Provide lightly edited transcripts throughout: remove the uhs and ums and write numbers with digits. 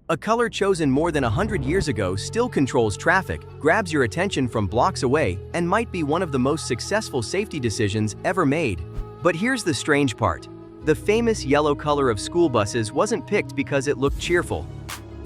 A color chosen more than 100 years ago still controls traffic, grabs your attention from blocks away, and might be one of the most successful safety decisions ever made. But here's the strange part. The famous yellow color of school buses wasn't picked because it looked cheerful.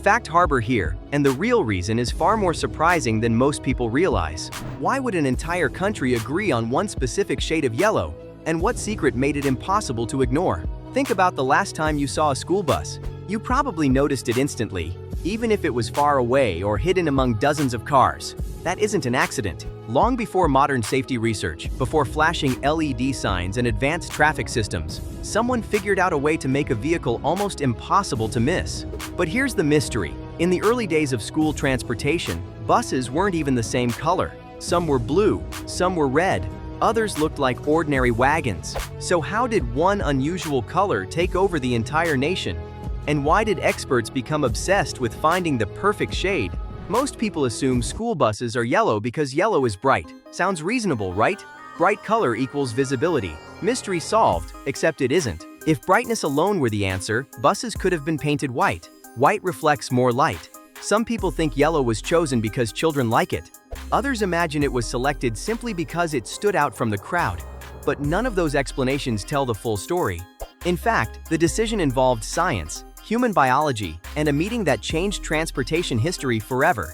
Fact harbor here, and the real reason is far more surprising than most people realize. Why would an entire country agree on one specific shade of yellow? And what secret made it impossible to ignore? Think about the last time you saw a school bus. You probably noticed it instantly, even if it was far away or hidden among dozens of cars. That isn't an accident. Long before modern safety research, before flashing LED signs and advanced traffic systems, someone figured out a way to make a vehicle almost impossible to miss. But here's the mystery. In the early days of school transportation, buses weren't even the same color. Some were blue, some were red, others looked like ordinary wagons. So how did one unusual color take over the entire nation? And why did experts become obsessed with finding the perfect shade? Most people assume school buses are yellow because yellow is bright. Sounds reasonable, right? Bright color equals visibility. Mystery solved, except it isn't. If brightness alone were the answer, buses could have been painted white. White reflects more light. Some people think yellow was chosen because children like it. Others imagine it was selected simply because it stood out from the crowd. But none of those explanations tell the full story. In fact, the decision involved science, human biology, and a meeting that changed transportation history forever.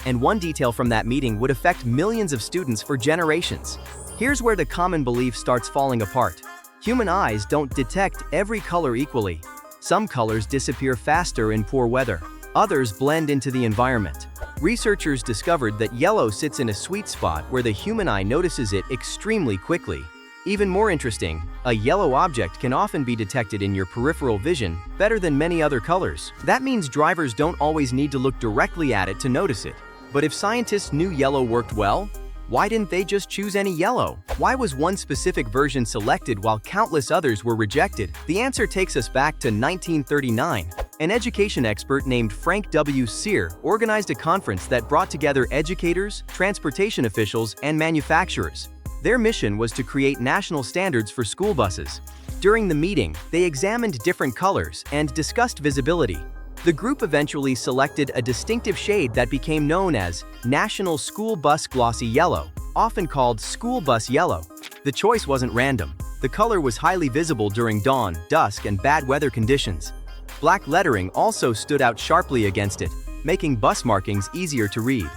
And one detail from that meeting would affect millions of students for generations. Here's where the common belief starts falling apart. Human eyes don't detect every color equally. Some colors disappear faster in poor weather. Others blend into the environment. Researchers discovered that yellow sits in a sweet spot where the human eye notices it extremely quickly. Even more interesting, a yellow object can often be detected in your peripheral vision better than many other colors. That means drivers don't always need to look directly at it to notice it. But if scientists knew yellow worked well, why didn't they just choose any yellow? Why was one specific version selected while countless others were rejected? The answer takes us back to 1939. An education expert named Frank W. Sear organized a conference that brought together educators, transportation officials, and manufacturers. Their mission was to create national standards for school buses. During the meeting, they examined different colors and discussed visibility. The group eventually selected a distinctive shade that became known as National School Bus Glossy Yellow, often called school bus yellow. The choice wasn't random. The color was highly visible during dawn, dusk, and bad weather conditions. Black lettering also stood out sharply against it, making bus markings easier to read.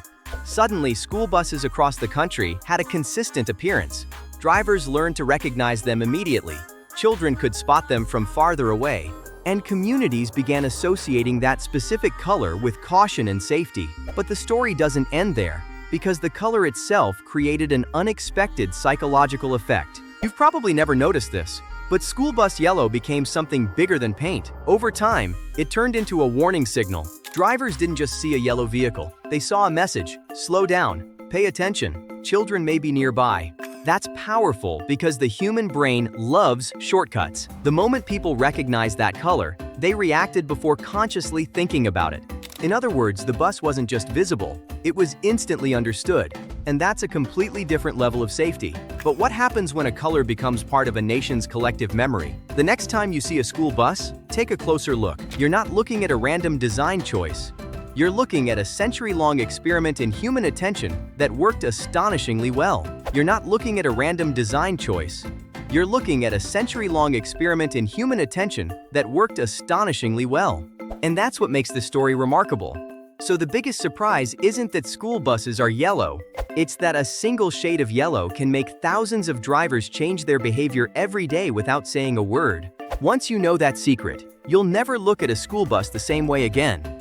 Suddenly, school buses across the country had a consistent appearance. Drivers learned to recognize them immediately. Children could spot them from farther away. And communities began associating that specific color with caution and safety. But the story doesn't end there, because the color itself created an unexpected psychological effect. You've probably never noticed this, but school bus yellow became something bigger than paint. Over time, it turned into a warning signal. Drivers didn't just see a yellow vehicle, they saw a message: slow down, pay attention, children may be nearby. That's powerful because the human brain loves shortcuts. The moment people recognized that color, they reacted before consciously thinking about it. In other words, the bus wasn't just visible, it was instantly understood. And that's a completely different level of safety. But what happens when a color becomes part of a nation's collective memory? The next time you see a school bus, take a closer look. You're not looking at a random design choice. You're looking at a century-long experiment in human attention that worked astonishingly well. You're not looking at a random design choice. You're looking at a century-long experiment in human attention that worked astonishingly well. And that's what makes the story remarkable. So the biggest surprise isn't that school buses are yellow. It's that a single shade of yellow can make thousands of drivers change their behavior every day without saying a word. Once you know that secret, you'll never look at a school bus the same way again.